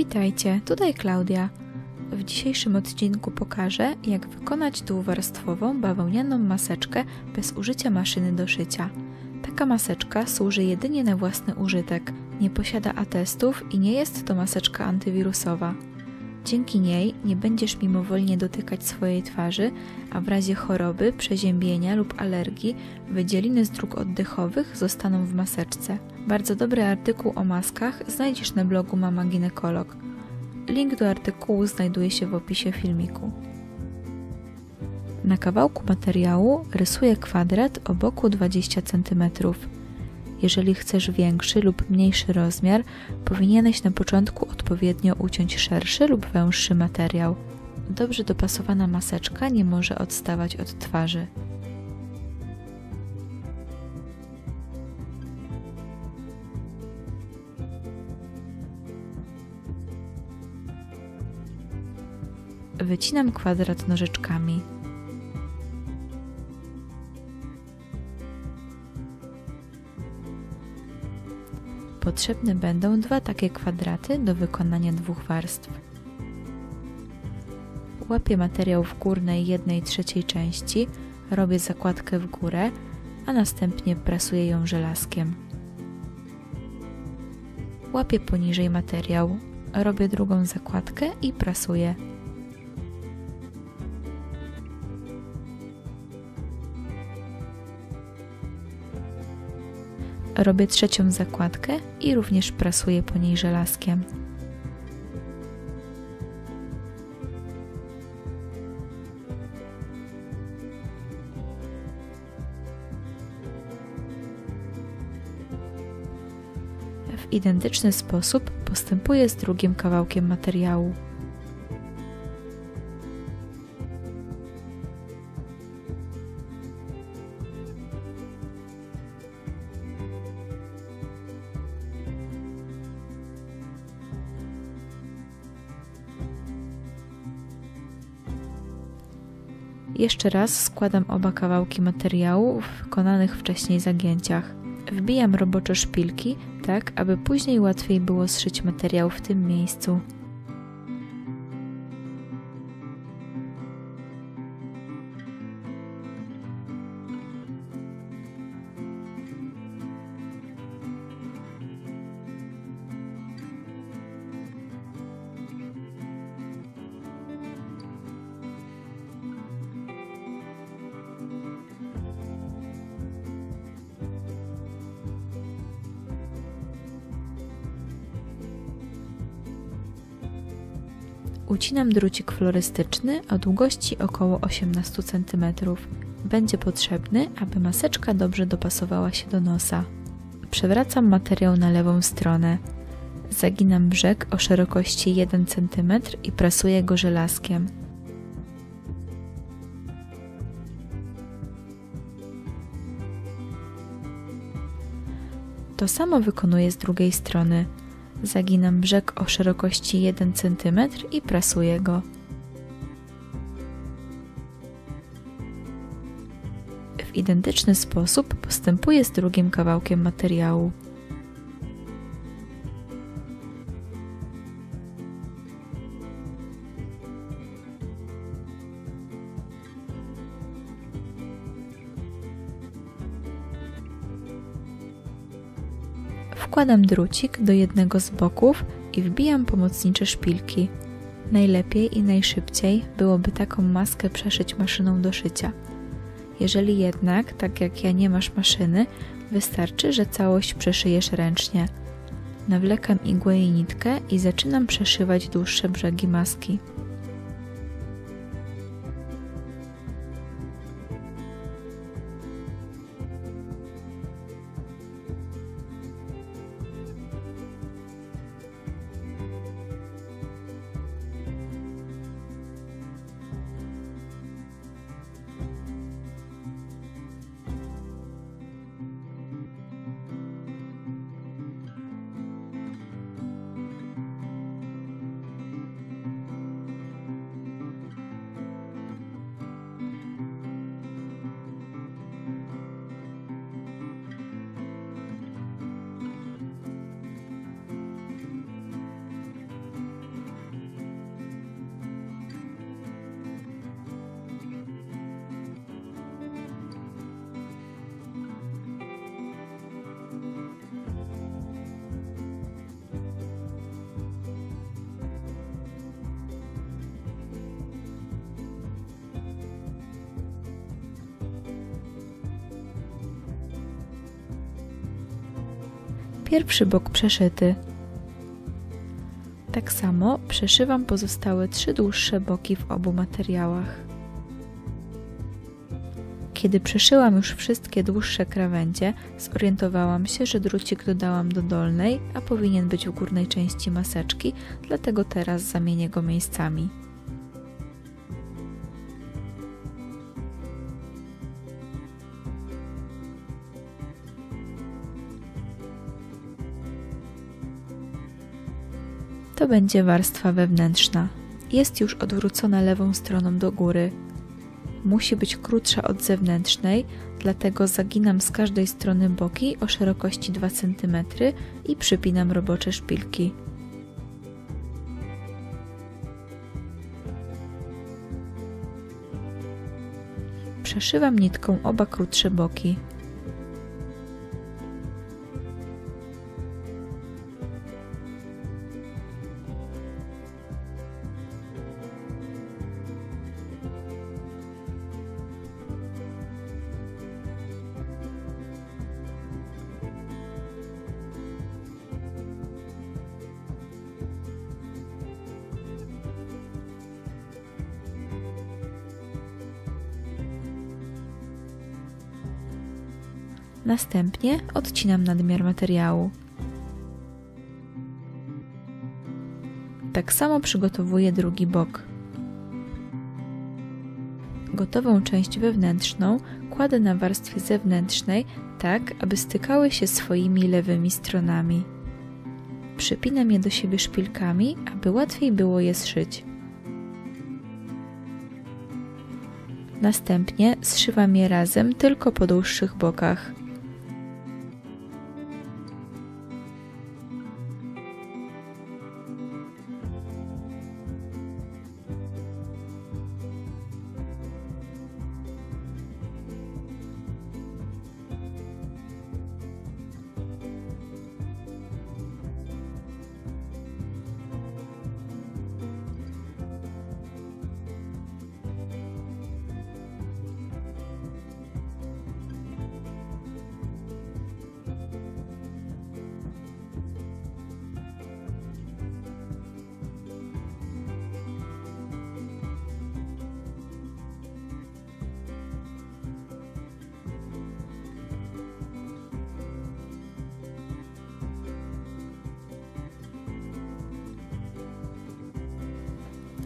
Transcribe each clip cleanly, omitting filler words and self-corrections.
Witajcie, tutaj Klaudia. W dzisiejszym odcinku pokażę, jak wykonać dwuwarstwową bawełnianą maseczkę bez użycia maszyny do szycia. Taka maseczka służy jedynie na własny użytek, nie posiada atestów i nie jest to maseczka antywirusowa. Dzięki niej nie będziesz mimowolnie dotykać swojej twarzy, a w razie choroby, przeziębienia lub alergii wydzieliny z dróg oddechowych zostaną w maseczce. Bardzo dobry artykuł o maskach znajdziesz na blogu Mama Ginekolog. Link do artykułu znajduje się w opisie filmiku. Na kawałku materiału rysuję kwadrat o boku 20 cm. Jeżeli chcesz większy lub mniejszy rozmiar, powinieneś na początku odpowiednio uciąć szerszy lub węższy materiał. Dobrze dopasowana maseczka nie może odstawać od twarzy. Wycinam kwadrat nożyczkami. Potrzebne będą dwa takie kwadraty do wykonania dwóch warstw. Łapię materiał w górnej 1/3 części, robię zakładkę w górę, a następnie prasuję ją żelazkiem. Łapię poniżej materiał, robię drugą zakładkę i prasuję. Robię trzecią zakładkę i również prasuję po niej żelazkiem. W identyczny sposób postępuję z drugim kawałkiem materiału. Jeszcze raz składam oba kawałki materiału w wykonanych wcześniej zagięciach. Wbijam robocze szpilki, tak aby później łatwiej było zszyć materiał w tym miejscu. Ucinam drucik florystyczny o długości około 18 cm. Będzie potrzebny, aby maseczka dobrze dopasowała się do nosa. Przewracam materiał na lewą stronę. Zaginam brzeg o szerokości 1 cm i prasuję go żelazkiem. To samo wykonuję z drugiej strony. Zaginam brzeg o szerokości 1 cm i prasuję go. W identyczny sposób postępuję z drugim kawałkiem materiału. Wkładam drucik do jednego z boków i wbijam pomocnicze szpilki. Najlepiej i najszybciej byłoby taką maskę przeszyć maszyną do szycia. Jeżeli jednak, tak jak ja, nie masz maszyny, wystarczy, że całość przeszyjesz ręcznie. Nawlekam igłę i nitkę i zaczynam przeszywać dłuższe brzegi maski. Pierwszy bok przeszyty. Tak samo przeszywam pozostałe 3 dłuższe boki w obu materiałach. Kiedy przeszyłam już wszystkie dłuższe krawędzie, zorientowałam się, że drucik dodałam do dolnej, a powinien być w górnej części maseczki, dlatego teraz zamienię go miejscami. To będzie warstwa wewnętrzna. Jest już odwrócona lewą stroną do góry. Musi być krótsza od zewnętrznej, dlatego zaginam z każdej strony boki o szerokości 2 cm i przypinam robocze szpilki. Przeszywam nitką oba krótsze boki. Następnie odcinam nadmiar materiału. Tak samo przygotowuję drugi bok. Gotową część wewnętrzną kładę na warstwie zewnętrznej tak, aby stykały się swoimi lewymi stronami. Przypinam je do siebie szpilkami, aby łatwiej było je zszyć. Następnie zszywam je razem tylko po dłuższych bokach.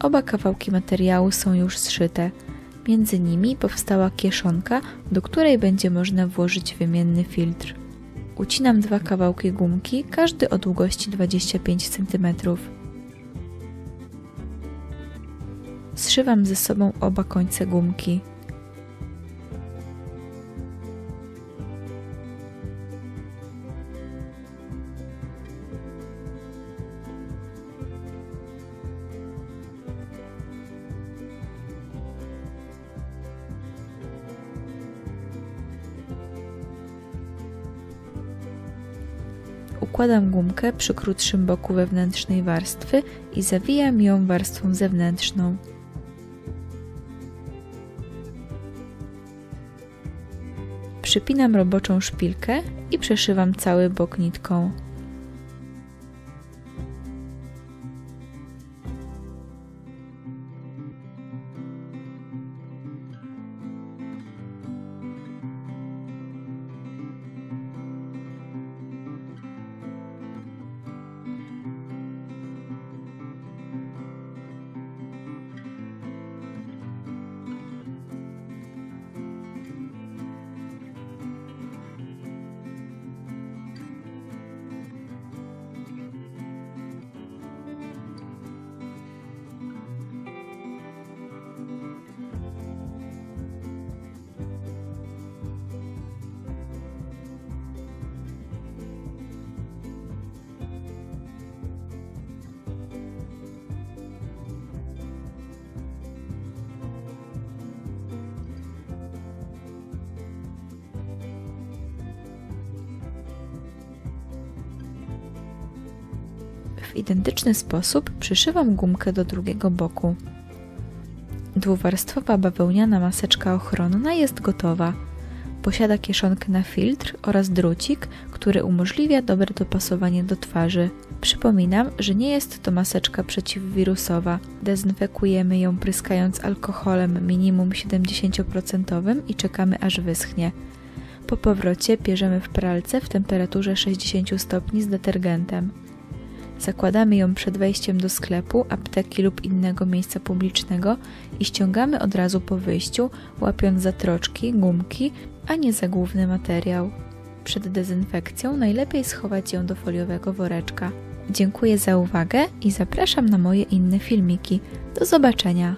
Oba kawałki materiału są już zszyte. Między nimi powstała kieszonka, do której będzie można włożyć wymienny filtr. Ucinam 2 kawałki gumki, każdy o długości 25 cm. Zszywam ze sobą oba końce gumki. Układam gumkę przy krótszym boku wewnętrznej warstwy i zawijam ją warstwą zewnętrzną. Przypinam roboczą szpilkę i przeszywam cały bok nitką. W identyczny sposób przyszywam gumkę do drugiego boku. Dwuwarstwowa bawełniana maseczka ochronna jest gotowa. Posiada kieszonkę na filtr oraz drucik, który umożliwia dobre dopasowanie do twarzy. Przypominam, że nie jest to maseczka przeciwwirusowa. Dezynfekujemy ją pryskając alkoholem minimum 70% i czekamy aż wyschnie. Po powrocie bierzemy w pralce w temperaturze 60 stopni z detergentem. Zakładamy ją przed wejściem do sklepu, apteki lub innego miejsca publicznego i ściągamy od razu po wyjściu, łapiąc za troczki, gumki, a nie za główny materiał. Przed dezynfekcją najlepiej schować ją do foliowego woreczka. Dziękuję za uwagę i zapraszam na moje inne filmiki. Do zobaczenia!